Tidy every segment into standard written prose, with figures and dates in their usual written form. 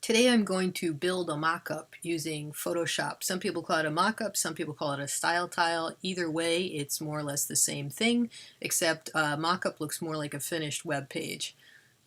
Today I'm going to build a mock-up using Photoshop. Some people call it a mock-up, some people call it a style tile. Either way, it's more or less the same thing, except mock-up looks more like a finished web page.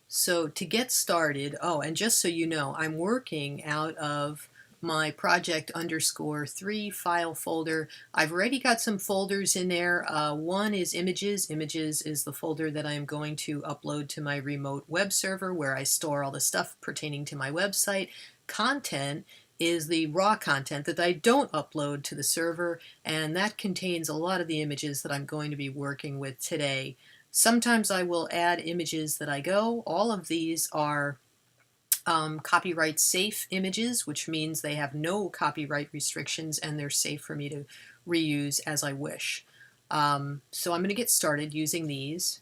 So to get started, oh, and just so you know, I'm working out of my project _3 file folder. I've already got some folders in there. One is images. Images is the folder that I'm going to upload to my remote web server where I store all the stuff pertaining to my website. Content is the raw content that I don't upload to the server, and that contains a lot of the images that I'm going to be working with today. Sometimes I will add images that I go. All of these are copyright safe images, which means they have no copyright restrictions and they're safe for me to reuse as I wish. So I'm going to get started using these.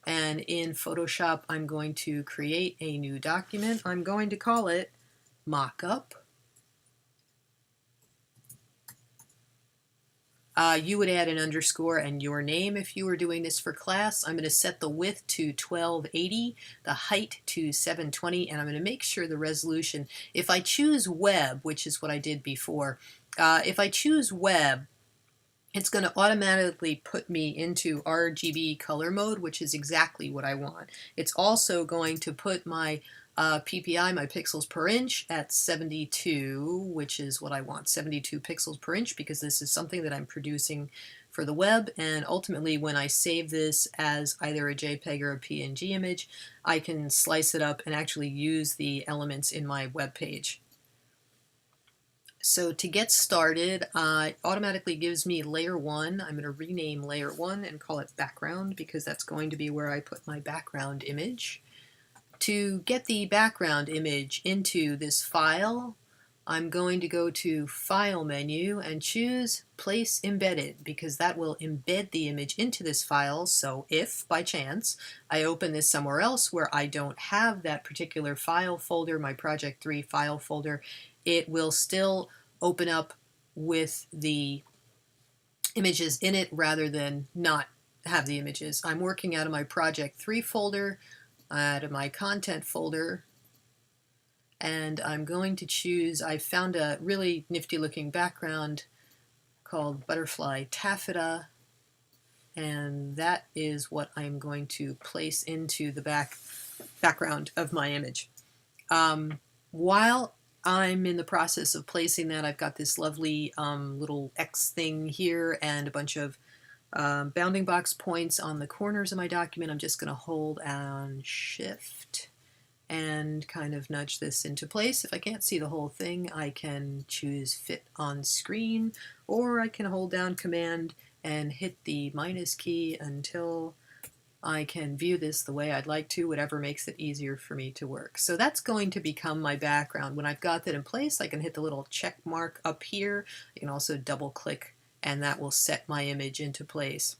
And in Photoshop, I'm going to create a new document. I'm going to call it Mockup. You would add an underscore and your name if you were doing this for class. I'm going to set the width to 1280, the height to 720, and I'm going to make sure the resolution, if I choose web, which is what I did before, if I choose web, it's going to automatically put me into RGB color mode, which is exactly what I want. It's also going to put my PPI, my pixels per inch, at 72, which is what I want, 72 pixels per inch, because this is something that I'm producing for the web, and ultimately when I save this as either a JPEG or a PNG image, I can slice it up and actually use the elements in my web page. So to get started, it automatically gives me layer 1. I'm going to rename layer 1 and call it background because that's going to be where I put my background image. To get the background image into this file, I'm going to go to File menu and choose Place Embedded because that will embed the image into this file. So if, by chance, I open this somewhere else where I don't have that particular file folder, my Project 3 file folder, it will still open up with the images in it rather than not have the images. I'm working out of my Project 3 folder, out of my content folder, and I'm going to choose, I found a really nifty looking background called Butterfly Taffeta, and that is what I'm going to place into the background of my image. While I'm in the process of placing that, I've got this lovely little X thing here and a bunch of bounding box points on the corners of my document. I'm just going to hold down Shift and kind of nudge this into place. If I can't see the whole thing, I can choose Fit on Screen, or I can hold down Command and hit the minus key until I can view this the way I'd like to, whatever makes it easier for me to work. So that's going to become my background. When I've got that in place, I can hit the little check mark up here. I can also double click and that will set my image into place.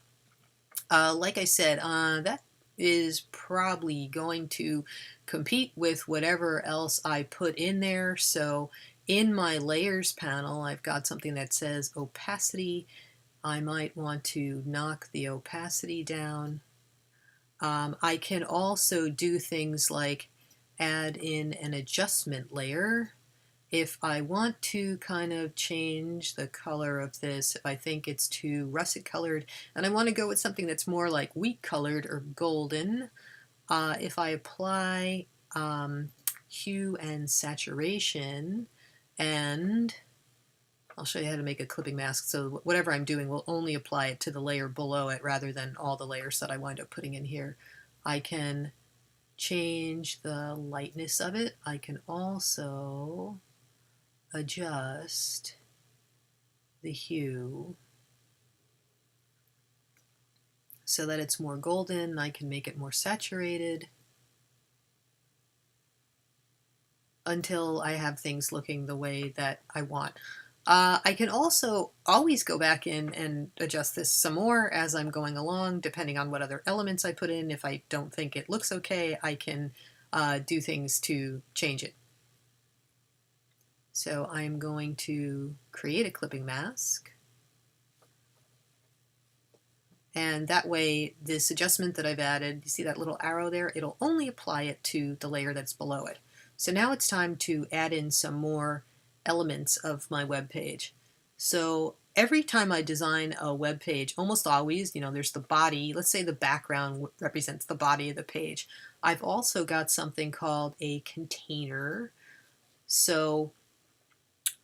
Like I said, that is probably going to compete with whatever else I put in there. So in my layers panel, I've got something that says opacity. I might want to knock the opacity down. I can also do things like add in an adjustment layer. If I want to kind of change the color of this, if I think it's too russet colored, and I want to go with something that's more like wheat colored or golden, if I apply hue and saturation, and I'll show you how to make a clipping mask, so whatever I'm doing will only apply it to the layer below it rather than all the layers that I wind up putting in here. I can change the lightness of it. I can also adjust the hue so that it's more golden. I can make it more saturated until I have things looking the way that I want. I can also always go back in and adjust this some more as I'm going along, depending on what other elements I put in. If I don't think it looks okay, I can do things to change it. So I'm going to create a clipping mask. And that way, this adjustment that I've added, you see that little arrow there? It'll only apply it to the layer that's below it. So now it's time to add in some more elements of my web page. So every time I design a web page, almost always, there's the body. Let's say the background represents the body of the page. I've also got something called a container. So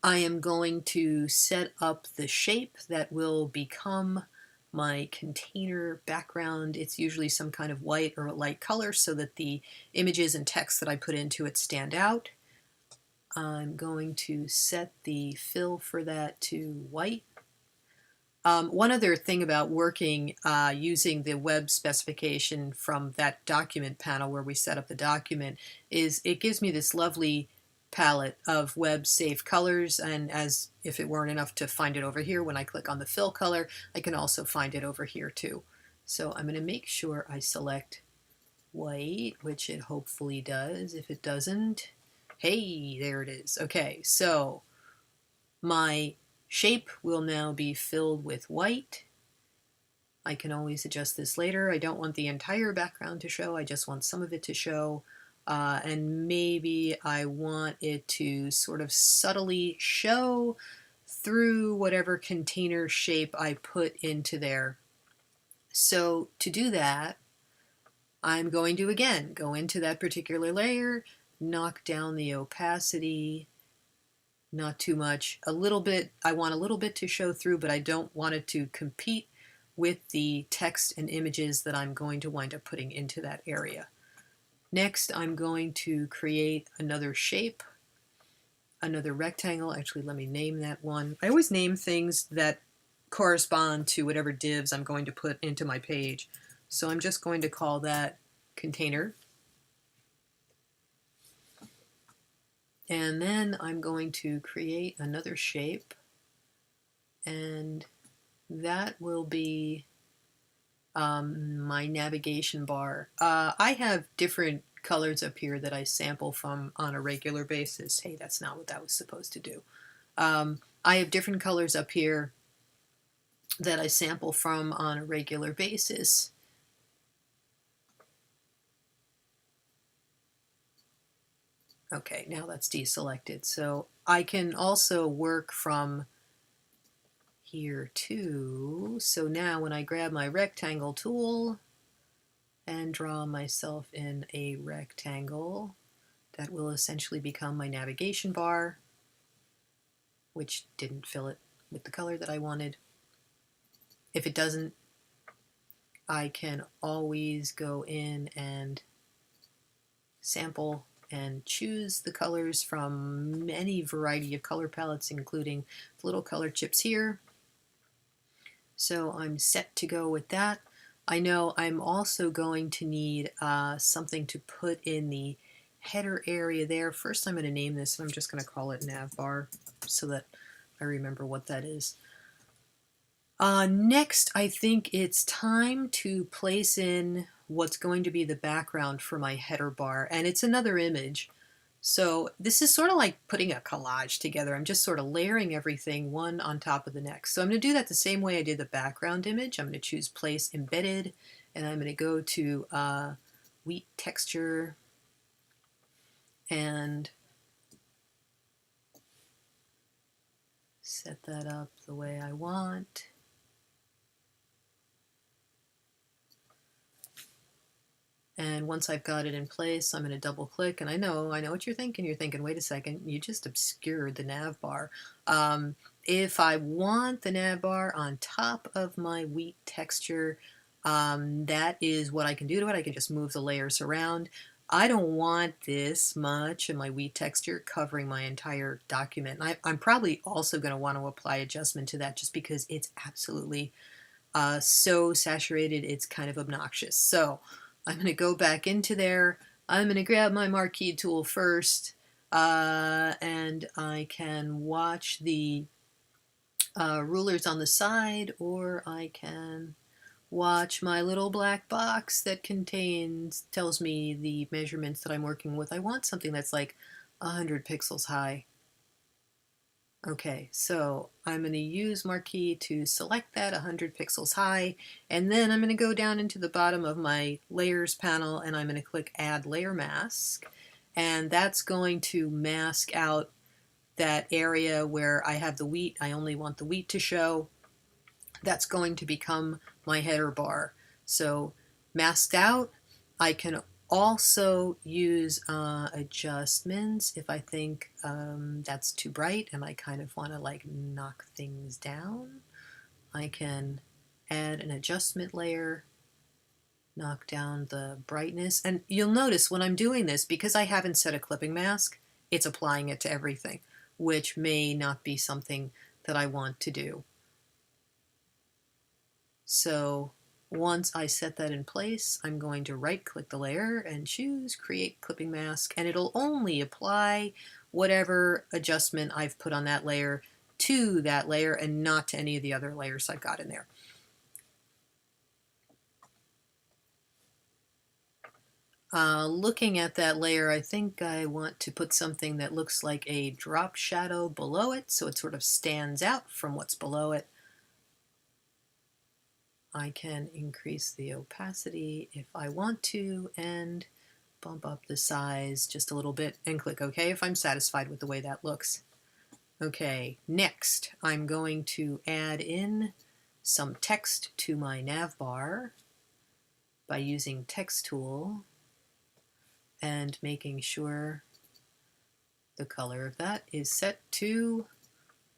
I am going to set up the shape that will become my container background. It's usually some kind of white or a light color so that the images and text that I put into it stand out. I'm going to set the fill for that to white. One other thing about working using the web specification from that document panel where we set up the document is it gives me this lovely palette of web safe colors, and as if it weren't enough to find it over here, when I click on the fill color, I can also find it over here too. So I'm going to make sure I select white, which it hopefully does. If it doesn't, hey, there it is. Okay, so my shape will now be filled with white. I can always adjust this later. I don't want the entire background to show, I just want some of it to show. And maybe I want it to sort of subtly show through whatever container shape I put into there. So to do that, I'm going to again go into that particular layer, knock down the opacity, not too much, a little bit. I want a little bit to show through, but I don't want it to compete with the text and images that I'm going to wind up putting into that area. Next, I'm going to create another shape, another rectangle. Actually, let me name that one. I always name things that correspond to whatever divs I'm going to put into my page. So I'm just going to call that container. And then I'm going to create another shape, and that will be my navigation bar. I have different colors up here that I sample from on a regular basis. Hey, that's not what that was supposed to do. I have different colors up here that I sample from on a regular basis. Okay, now that's deselected. So I can also work from here too. So now when I grab my rectangle tool and draw myself in a rectangle, that will essentially become my navigation bar, which didn't fill it with the color that I wanted. If it doesn't, I can always go in and sample and choose the colors from any variety of color palettes, including the little color chips here. So I'm set to go with that. I know I'm also going to need something to put in the header area there. First I'm going to name this, and I'm just going to call it navbar so that I remember what that is. Next, I think it's time to place in what's going to be the background for my header bar, and it's another image. So this is sort of like putting a collage together. I'm just sort of layering everything one on top of the next. So I'm going to do that the same way I did the background image. I'm going to choose Place Embedded, and I'm going to go to Wheat Texture and set that up the way I want. And once I've got it in place, I'm going to double click, and I know what you're thinking. You're thinking, wait a second, you just obscured the nav bar. If I want the nav bar on top of my wheat texture, that is what I can do to it. I can just move the layers around. I don't want this much of my wheat texture covering my entire document. And I'm probably also going to want to apply adjustment to that just because it's absolutely so saturated, it's kind of obnoxious. So I'm going to go back into there. I'm going to grab my marquee tool first, and I can watch the rulers on the side, or I can watch my little black box that tells me the measurements that I'm working with. I want something that's like 100 pixels high. Okay, so I'm going to use marquee to select that 100 pixels high, and then I'm going to go down into the bottom of my layers panel, and I'm going to click Add Layer Mask, and that's going to mask out that area where I have the wheat. I only want the wheat to show. That's going to become my header bar. So masked out, I can also use adjustments if I think that's too bright and I kind of want to like knock things down. I can add an adjustment layer, knock down the brightness, and you'll notice when I'm doing this, because I haven't set a clipping mask, it's applying it to everything, which may not be something that I want to do. So once I set that in place, I'm going to right-click the layer and choose Create Clipping Mask, and it'll only apply whatever adjustment I've put on that layer to that layer and not to any of the other layers I've got in there. Looking at that layer, I think I want to put something that looks like a drop shadow below it, so it sort of stands out from what's below it. I can increase the opacity if I want to and bump up the size just a little bit and click OK if I'm satisfied with the way that looks. Okay, next I'm going to add in some text to my nav bar by using Text Tool and making sure the color of that is set to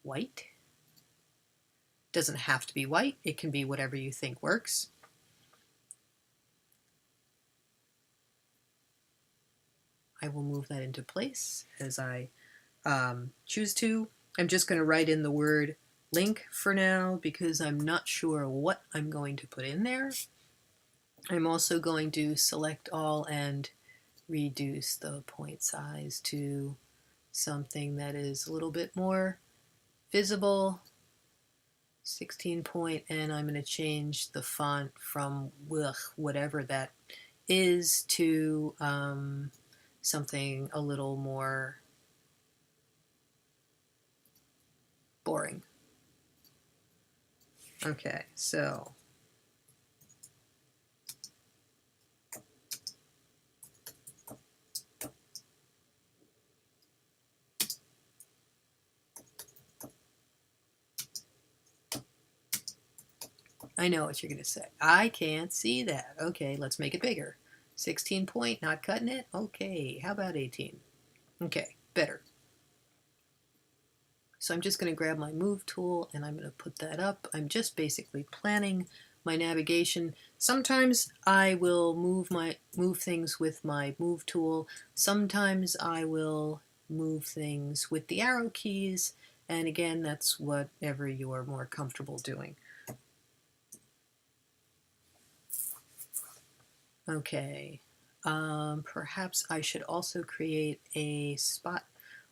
white. Doesn't have to be white, it can be whatever you think works. I will move that into place as I choose to. I'm just going to write in the word link for now because I'm not sure what I'm going to put in there. I'm also going to select all and reduce the point size to something that is a little bit more visible. 16 point, and I'm going to change the font from whatever that is to something a little more boring. Okay, so I know what you're going to say. I can't see that. Okay, let's make it bigger. 16 point, not cutting it? Okay, how about 18? Okay, better. So I'm just going to grab my move tool and I'm going to put that up. I'm just basically planning my navigation. Sometimes I will move things with my move tool. Sometimes I will move things with the arrow keys. And again, that's whatever you're more comfortable doing. Okay, perhaps I should also create a spot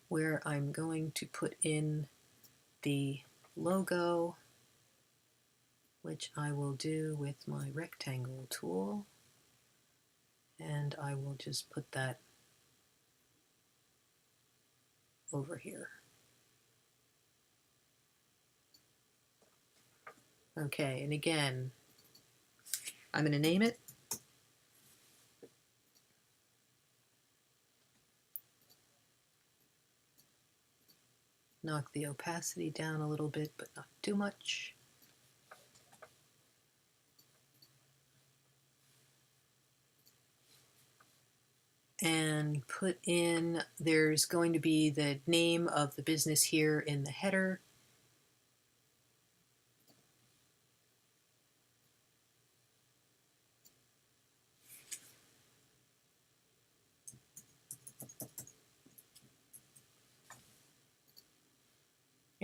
where I'm going to put in the logo, which I will do with my rectangle tool, and I will just put that over here. Okay, and again, I'm going to name it. Knock the opacity down a little bit, but not too much. And put in, there's going to be the name of the business here in the header.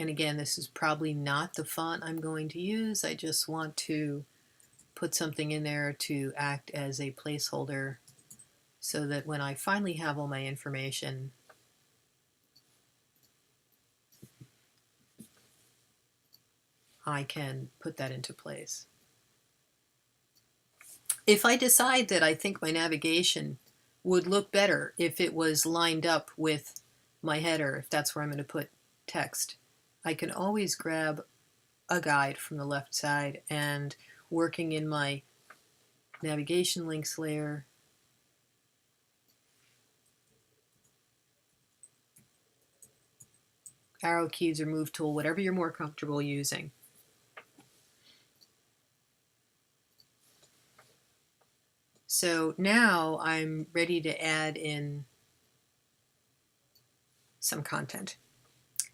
And again, this is probably not the font I'm going to use. I just want to put something in there to act as a placeholder so that when I finally have all my information, I can put that into place. If I decide that I think my navigation would look better if it was lined up with my header, if that's where I'm going to put text, I can always grab a guide from the left side and working in my navigation links layer, arrow keys or move tool, whatever you're more comfortable using. So now I'm ready to add in some content.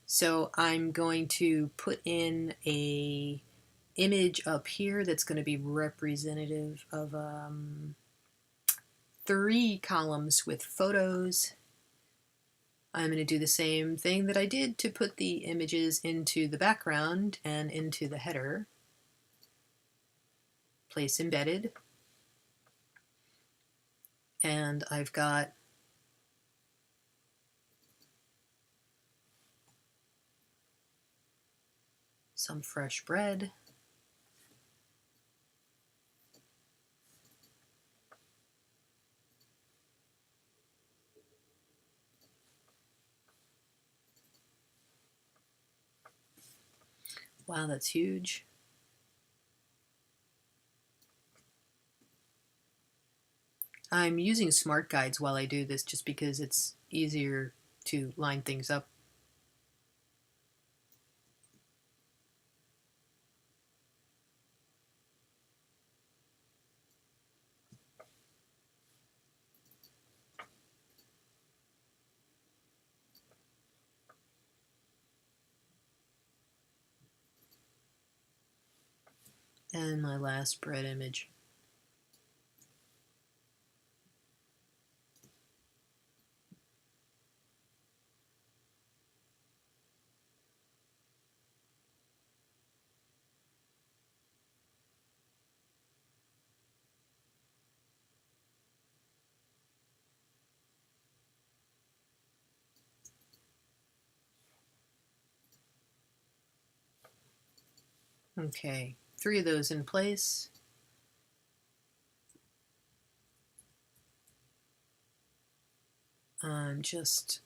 So I'm going to put in a image up here that's going to be representative of 3 columns with photos. I'm going to do the same thing that I did to put the images into the background and into the header. Place embedded. And I've got some fresh bread. Wow, that's huge. I'm using smart guides while I do this just because it's easier to line things up. And my last bread image. Okay, 3 of those in place. I'm just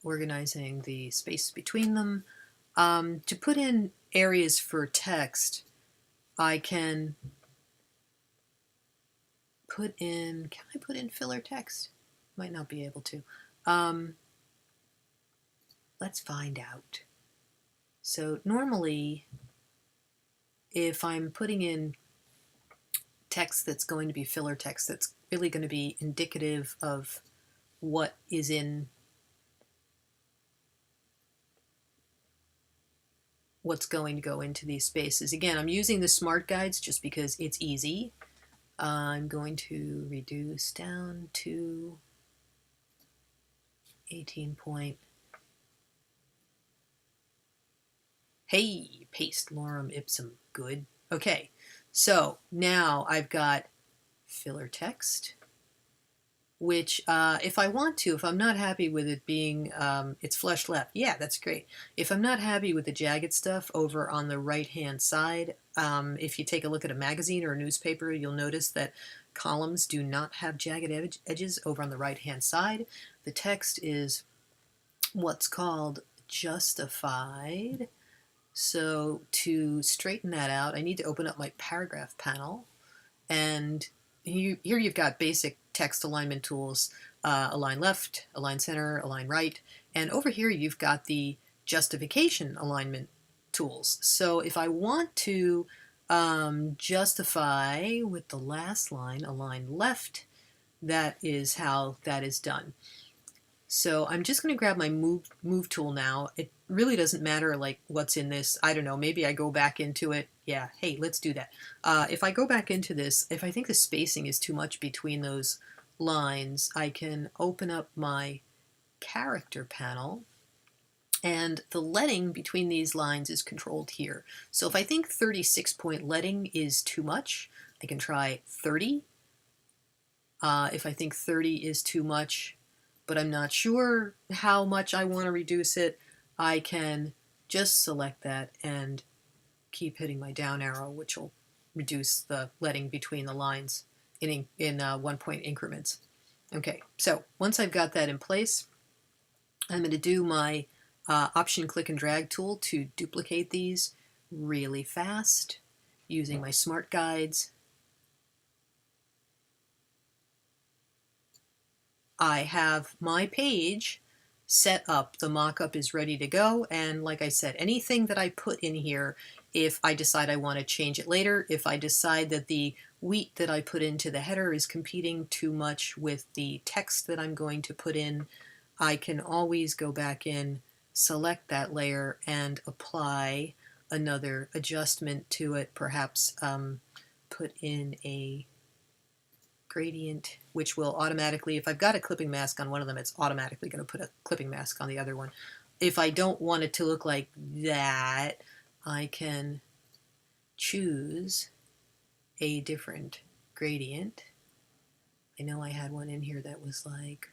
organizing the space between them. To put in areas for text, I can put in, can I put in filler text? Might not be able to. Let's find out. So normally, if I'm putting in text that's going to be filler text, that's really going to be indicative of what is in, what's going to go into these spaces. Again, I'm using the smart guides just because it's easy. I'm going to reduce down to 18 point. Hey, paste lorem ipsum, good. Okay, so now I've got filler text, which if I want to, if I'm not happy with it being, it's flush left, yeah, that's great. If I'm not happy with the jagged stuff over on the right-hand side, if you take a look at a magazine or a newspaper, you'll notice that columns do not have jagged edges over on the right-hand side. The text is what's called justified. So to straighten that out, I need to open up my paragraph panel, and here you've got basic text alignment tools, align left, align center, align right, and over here you've got the justification alignment tools. So if I want to justify with the last line, align left, that is how that is done. So I'm just going to grab my move tool now. It really doesn't matter like what's in this. I don't know, maybe I go back into it. Yeah, hey, let's do that. If I go back into this, if I think the spacing is too much between those lines, I can open up my character panel, and the leading between these lines is controlled here. So if I think 36 point leading is too much, I can try 30. If I think 30 is too much, but I'm not sure how much I want to reduce it, I can just select that and keep hitting my down arrow, which will reduce the leading between the lines in 1 point increments. Okay, so once I've got that in place, I'm going to do my option click and drag tool to duplicate these really fast using my smart guides. I have my page, set up. The mock-up is ready to go, and like I said, anything that I put in here, if I decide I want to change it later, if I decide that the wheat that I put into the header is competing too much with the text that I'm going to put in, I can always go back in, select that layer, and apply another adjustment to it, perhaps put in a gradient, which will automatically, if I've got a clipping mask on one of them, it's automatically going to put a clipping mask on the other one. If I don't want it to look like that, I can choose a different gradient. I know I had one in here that was like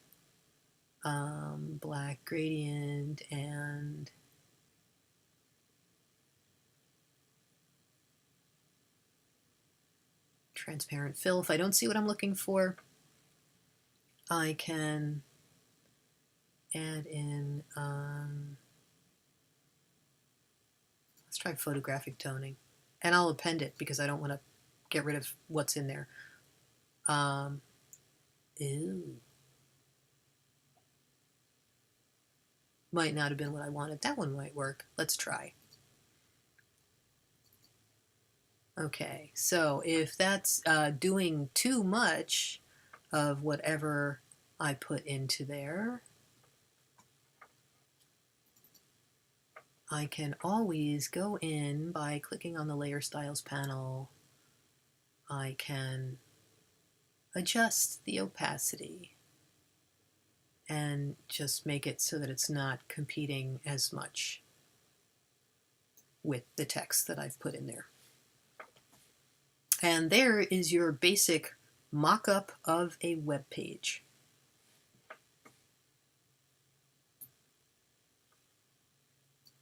black gradient and transparent fill. If I don't see what I'm looking for, I can add in, let's try photographic toning. And I'll append it because I don't want to get rid of what's in there. Ew. Might not have been what I wanted. That one might work. Let's try. Okay, so if that's doing too much of whatever I put into there, I can always go in by clicking on the Layer Styles panel. I can adjust the opacity and just make it so that it's not competing as much with the text that I've put in there. And there is your basic mock-up of a web page.